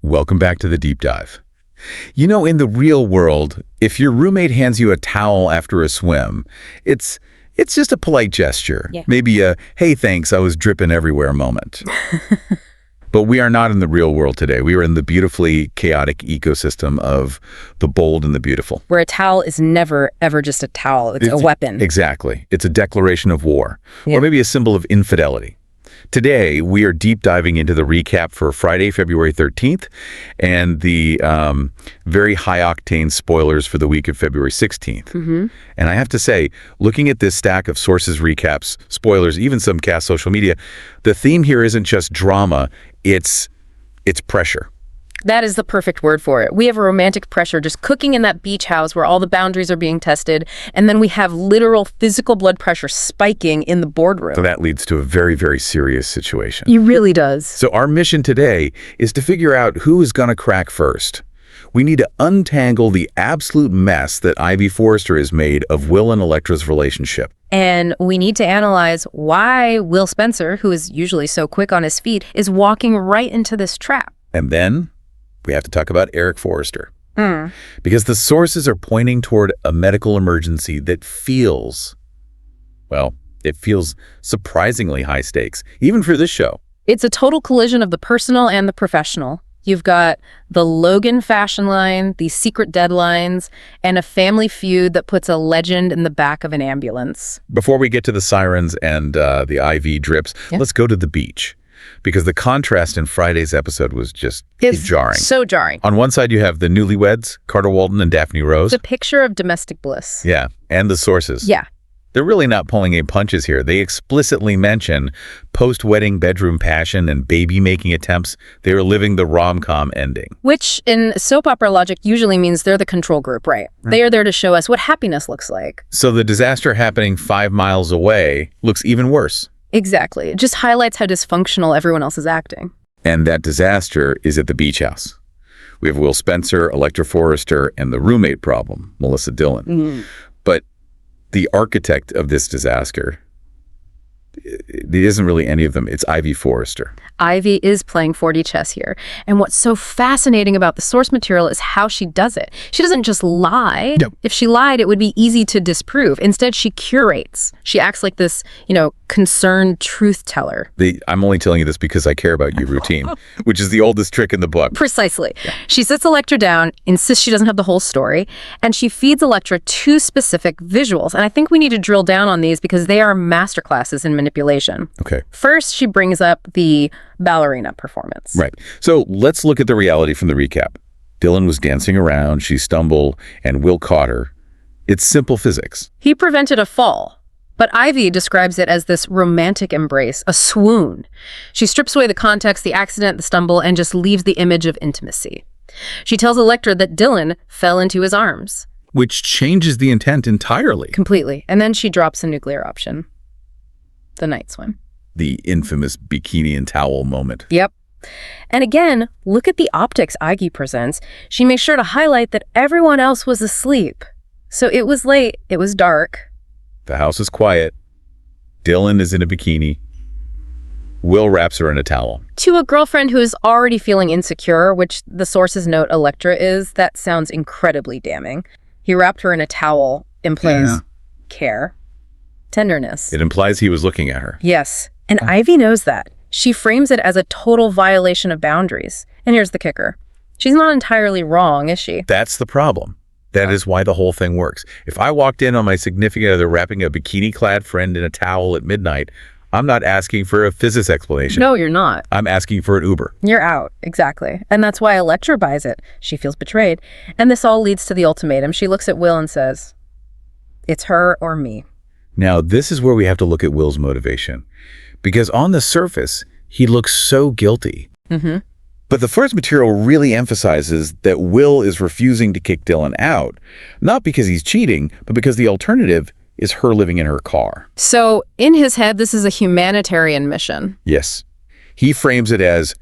Welcome back to the deep dive. You know, in the real world, if your roommate hands you a towel after a swim, it's just a polite gesture. Yeah. Maybe a, hey, thanks, I was dripping everywhere moment. But we are not in the real world today. We are in the beautifully chaotic ecosystem of the bold and the beautiful. Where a towel is never, ever just a towel. It's a weapon. Exactly. It's a declaration of war, Yeah. or maybe a symbol of infidelity. Today, we are deep diving into the recap for Friday, February 13th, and the very high-octane spoilers for the week of February 16th. And I have to say, looking at this stack of sources, recaps, spoilers, even some cast social media, the theme here isn't just drama, it's pressure. That is the perfect word for it. We have a romantic pressure just cooking in that beach house where all the boundaries are being tested, and then we have literal physical blood pressure spiking in the boardroom. So that leads to a very, very serious situation. It really does. So our mission today is to figure out who is going to crack first. We need to untangle the absolute mess that Ivy Forrester has made of Will and Electra's relationship. And we need to analyze why Will Spencer, who is usually so quick on his feet, is walking right into this trap. And then we have to talk about Eric Forrester. Because the sources are pointing toward a medical emergency that feels, well, it feels surprisingly high stakes, even for this show. It's a total collision of the personal and the professional. You've got the Logan fashion line, these secret deadlines, and a family feud that puts a legend in the back of an ambulance. Before we get to the sirens and the IV drips, let's go to the beach. Because the contrast in Friday's episode was just jarring. So jarring. On one side, you have the newlyweds, Carter Walden and Daphne Rose. It's a picture of domestic bliss. Yeah, and the sources. Yeah. They're really not pulling any punches here. They explicitly mention post-wedding bedroom passion and baby-making attempts. They are living the rom-com ending. Which, in soap opera logic, usually means they're the control group, right? They are there to show us what happiness looks like. So the disaster happening 5 miles away looks even worse. Exactly. It just highlights how dysfunctional everyone else is acting. And that disaster is at the beach house. We have Will Spencer, Electra Forrester, and the roommate problem, Melissa Dillon. But the architect of this disaster, it isn't really any of them. It's Ivy Forrester. Ivy is playing 4D chess here. And what's so fascinating about the source material is how she does it. She doesn't just lie. Nope. If she lied, it would be easy to disprove. Instead, she curates. She acts like this, concerned truth teller. I'm only telling you this because I care about you routine, which is the oldest trick in the book. Precisely. Yeah. She sits Electra down, insists she doesn't have the whole story, and she feeds Electra 2 specific visuals. And I think we need to drill down on these because they are masterclasses in manipulation. Okay. First, she brings up the ballerina performance. Right. So let's look at the reality from the recap. Dillon was dancing around, she stumbled, and Will caught her. It's simple physics. He prevented a fall. But Ivy describes it as this romantic embrace, a swoon. She strips away the context, the accident, the stumble, and just leaves the image of intimacy. She tells Electra that Dillon fell into his arms. Which changes the intent entirely. Completely. And then she drops a nuclear option. The night swim. The infamous bikini and towel moment. Yep. And again, look at the optics Ivy presents. She makes sure to highlight that everyone else was asleep. So it was late, it was dark. The house is quiet. Dillon is in a bikini. Will wraps her in a towel. To a girlfriend who is already feeling insecure, which the sources note Electra is, that sounds incredibly damning. He wrapped her in a towel, implies care, tenderness. It implies he was looking at her. Yes, and Ivy knows that. She frames it as a total violation of boundaries. And here's the kicker. She's not entirely wrong, is she? That's the problem. That is why the whole thing works. If I walked in on my significant other wrapping a bikini-clad friend in a towel at midnight, I'm not asking for a physics explanation. No, you're not. I'm asking for an Uber. You're out, exactly. And that's why Electra buys it. She feels betrayed. And this all leads to the ultimatum. She looks at Will and says, it's her or me. Now, this is where we have to look at Will's motivation. Because on the surface, he looks so guilty. But the source material really emphasizes that Will is refusing to kick Dillon out, not because he's cheating, but because the alternative is her living in her car. So in his head, this is a humanitarian mission. Yes. He frames it as,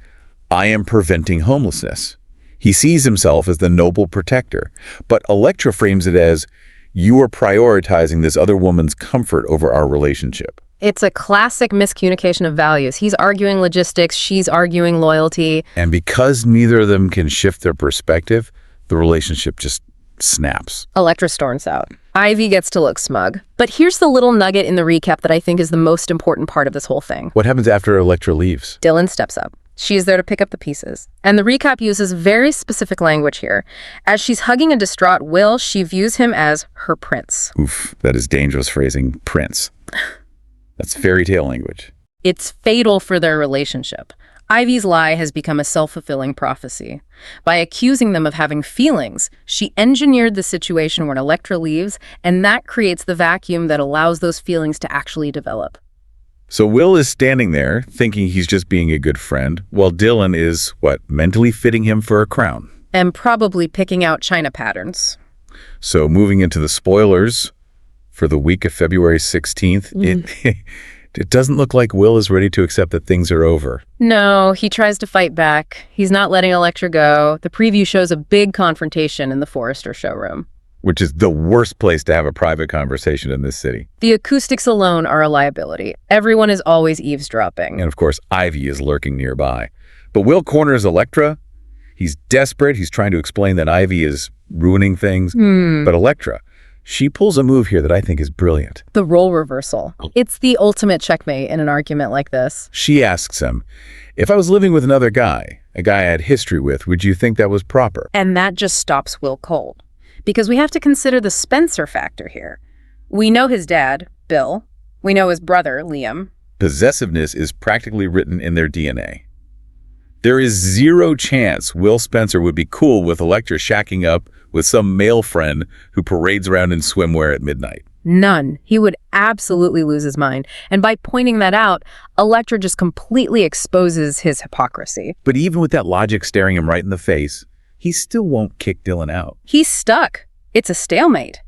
I am preventing homelessness. He sees himself as the noble protector. But Electra frames it as, you are prioritizing this other woman's comfort over our relationship. It's a classic miscommunication of values. He's arguing logistics, she's arguing loyalty. And because neither of them can shift their perspective, the relationship just snaps. Electra storms out. Ivy gets to look smug. But here's the little nugget in the recap that I think is the most important part of this whole thing. What happens after Electra leaves? Dylan steps up. She is there to pick up the pieces. And the recap uses very specific language here. As she's hugging a distraught Will, she views him as her prince. Oof, that is dangerous phrasing. Prince. That's fairy tale language. It's fatal for their relationship. Ivy's lie has become a self-fulfilling prophecy. By accusing them of having feelings, she engineered the situation when Electra leaves, and that creates the vacuum that allows those feelings to actually develop. So Will is standing there, thinking he's just being a good friend, while Dylan is, mentally fitting him for a crown. And probably picking out china patterns. So moving into the spoilers for the week of February 16th, it doesn't look like Will is ready to accept that things are over. No, he tries to fight back. He's not letting Electra go. The preview shows a big confrontation in the Forrester showroom. Which is the worst place to have a private conversation in this city. The acoustics alone are a liability. Everyone is always eavesdropping. And of course, Ivy is lurking nearby. But Will corners Electra. He's desperate. He's trying to explain that Ivy is ruining things. But Electra, she pulls a move here that I think is brilliant. The role reversal. It's the ultimate checkmate in an argument like this. She asks him, if I was living with another guy, a guy I had history with, would you think that was proper? And that just stops Will cold. Because we have to consider the Spencer factor here. We know his dad, Bill. We know his brother, Liam. Possessiveness is practically written in their DNA. There is zero chance Will Spencer would be cool with Electra shacking up with some male friend who parades around in swimwear at midnight. None. He would absolutely lose his mind. And by pointing that out, Electra just completely exposes his hypocrisy. But even with that logic staring him right in the face, he still won't kick Dylan out. He's stuck. It's a stalemate.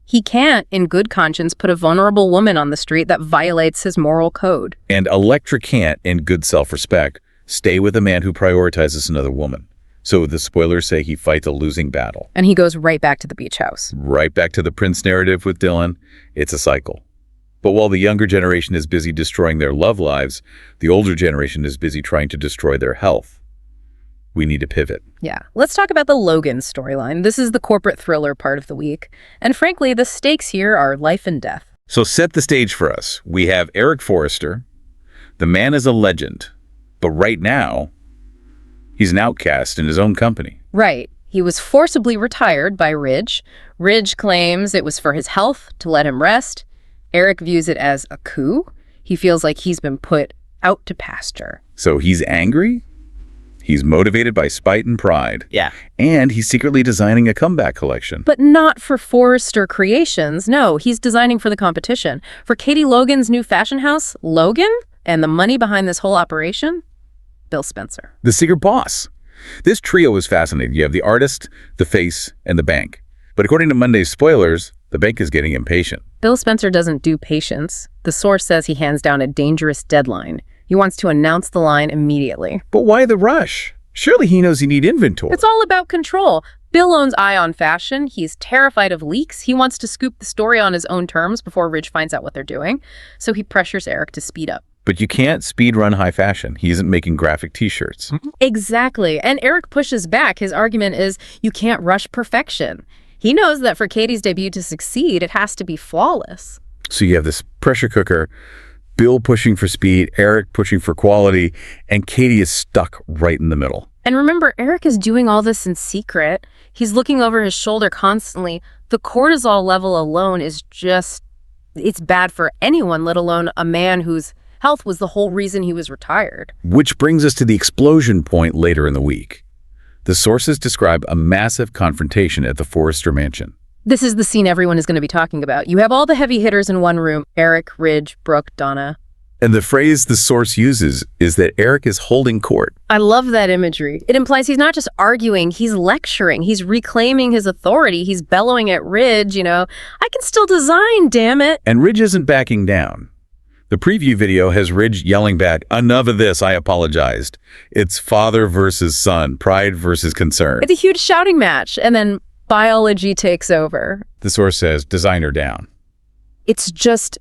He can't, in good conscience, put a vulnerable woman on the street that violates his moral code. And Electra can't, in good self-respect, stay with a man who prioritizes another woman. So the spoilers say he fights a losing battle. And he goes right back to the beach house. Right back to the Prince narrative with Dylan. It's a cycle. But while the younger generation is busy destroying their love lives, the older generation is busy trying to destroy their health. We need to pivot. Yeah. Let's talk about the Logan storyline. This is the corporate thriller part of the week. And frankly, the stakes here are life and death. So set the stage for us. We have Eric Forrester. The man is a legend. But right now, he's an outcast in his own company. Right. He was forcibly retired by Ridge. Ridge claims it was for his health, to let him rest. Eric views it as a coup. He feels like he's been put out to pasture. So he's angry? He's motivated by spite and pride. Yeah. And he's secretly designing a comeback collection. But not for Forrester Creations. No, he's designing for the competition. For Katie Logan's new fashion house, Logan? And the money behind this whole operation? Bill Spencer. The secret boss. This trio is fascinating. You have the artist, the face, and the bank. But according to Monday's spoilers, the bank is getting impatient. Bill Spencer doesn't do patience. The source says he hands down a dangerous deadline. He wants to announce the line immediately. But why the rush? Surely he knows he needs inventory. It's all about control. Bill owns Eye on Fashion. He's terrified of leaks. He wants to scoop the story on his own terms before Ridge finds out what they're doing. So he pressures Eric to speed up. But you can't speed run high fashion. He isn't making graphic t-shirts. Exactly. And Eric pushes back. His argument is you can't rush perfection. He knows that for Katie's debut to succeed, it has to be flawless. So you have this pressure cooker, Bill pushing for speed, Eric pushing for quality, and Katie is stuck right in the middle. And remember, Eric is doing all this in secret. He's looking over his shoulder constantly. The cortisol level alone is just, it's bad for anyone, let alone a man whose health was the whole reason he was retired. Which brings us to the explosion point later in the week. The sources describe a massive confrontation at the Forrester mansion. This is the scene everyone is going to be talking about. You have all the heavy hitters in one room, Eric, Ridge, Brooke, Donna. And the phrase the source uses is that Eric is holding court. I love that imagery. It implies he's not just arguing, he's lecturing. He's reclaiming his authority. He's bellowing at Ridge, I can still design, damn it. And Ridge isn't backing down. The preview video has Ridge yelling back, enough of this, I apologized. It's father versus son, pride versus concern. It's a huge shouting match. And then biology takes over. The source says, designer down. It's just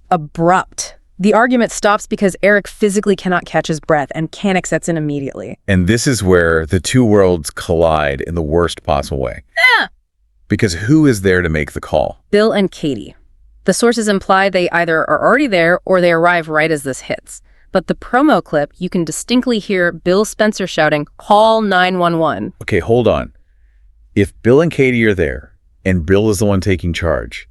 abrupt. The argument stops because Eric physically cannot catch his breath and panic sets in immediately. And this is where the two worlds collide in the worst possible way. Because who is there to make the call? Bill and Katie. The sources imply they either are already there or they arrive right as this hits. But the promo clip, you can distinctly hear Bill Spencer shouting, "Call 911." Okay, hold on. If Bill and Katie are there, and Bill is the one taking charge,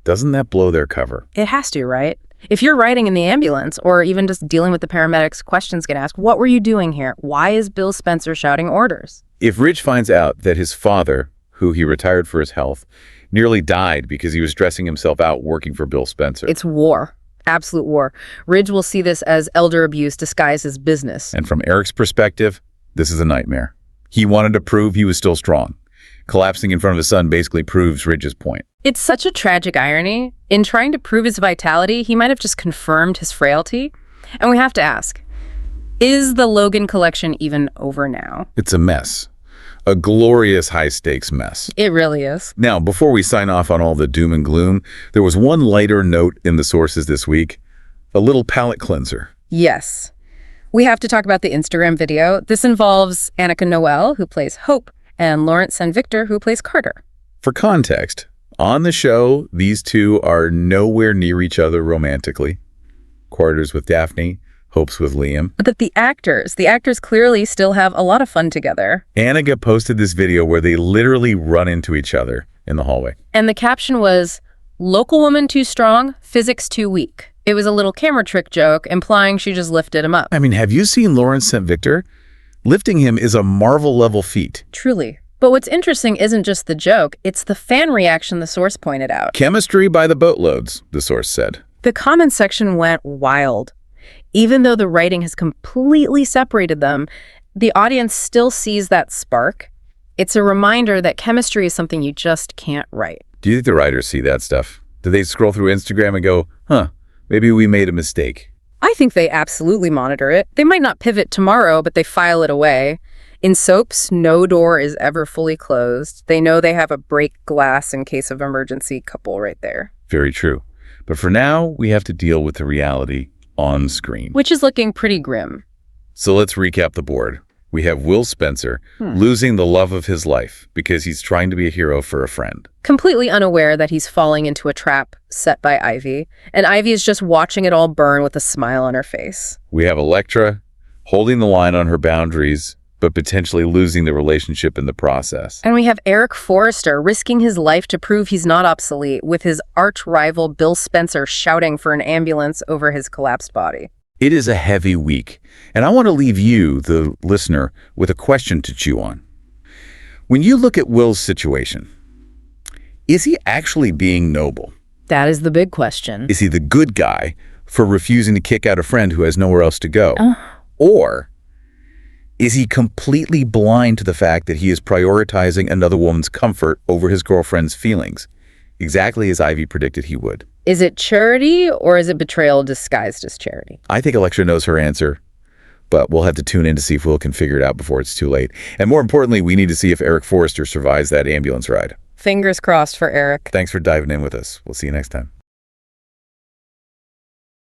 doesn't that blow their cover? It has to, right? If you're riding in the ambulance or even just dealing with the paramedics, questions get asked, what were you doing here? Why is Bill Spencer shouting orders? If Ridge finds out that his father, who he retired for his health, nearly died because he was stressing himself out working for Bill Spencer. It's war. Absolute war. Ridge will see this as elder abuse disguised as business. And from Eric's perspective, this is a nightmare. He wanted to prove he was still strong. Collapsing in front of his son basically proves Ridge's point. It's such a tragic irony. In trying to prove his vitality, he might have just confirmed his frailty. And we have to ask, is the Logan collection even over now? It's a mess. A glorious high-stakes mess. It really is. Now, before we sign off on all the doom and gloom, there was one lighter note in the sources this week, a little palate cleanser. Yes. We have to talk about the Instagram video. This involves Annika Noel, who plays Hope, and Lawrence and Victor, who plays Carter. For context, on the show, these two are nowhere near each other romantically. Carter's with Daphne, Hope's with Liam. But that the actors clearly still have a lot of fun together. Annika posted this video where they literally run into each other in the hallway. And the caption was, "Local woman too strong, physics too weak." It was a little camera trick joke implying she just lifted him up. I mean, have you seen Lawrence and Victor? Lifting him is a Marvel-level feat. Truly. But what's interesting isn't just the joke, it's the fan reaction the source pointed out. Chemistry by the boatloads, the source said. The comment section went wild. Even though the writing has completely separated them, the audience still sees that spark. It's a reminder that chemistry is something you just can't write. Do you think the writers see that stuff? Do they scroll through Instagram and go, maybe we made a mistake? I think they absolutely monitor it. They might not pivot tomorrow, but they file it away. In soaps, no door is ever fully closed. They know they have a break glass in case of emergency couple right there. Very true. But for now, we have to deal with the reality on screen. Which is looking pretty grim. So let's recap the board. We have Will Spencer losing the love of his life because he's trying to be a hero for a friend. Completely unaware that he's falling into a trap set by Ivy, and Ivy is just watching it all burn with a smile on her face. We have Electra holding the line on her boundaries, but potentially losing the relationship in the process. And we have Eric Forrester risking his life to prove he's not obsolete, with his arch-rival Bill Spencer shouting for an ambulance over his collapsed body. It is a heavy week, and I want to leave you, the listener, with a question to chew on. When you look at Will's situation, is he actually being noble? That is the big question. Is he the good guy for refusing to kick out a friend who has nowhere else to go? Or is he completely blind to the fact that he is prioritizing another woman's comfort over his girlfriend's feelings, exactly as Ivy predicted he would? Is it charity or is it betrayal disguised as charity? I think Electra knows her answer, but we'll have to tune in to see if Will can figure it out before it's too late. And more importantly, we need to see if Eric Forrester survives that ambulance ride. Fingers crossed for Eric. Thanks for diving in with us. We'll see you next time.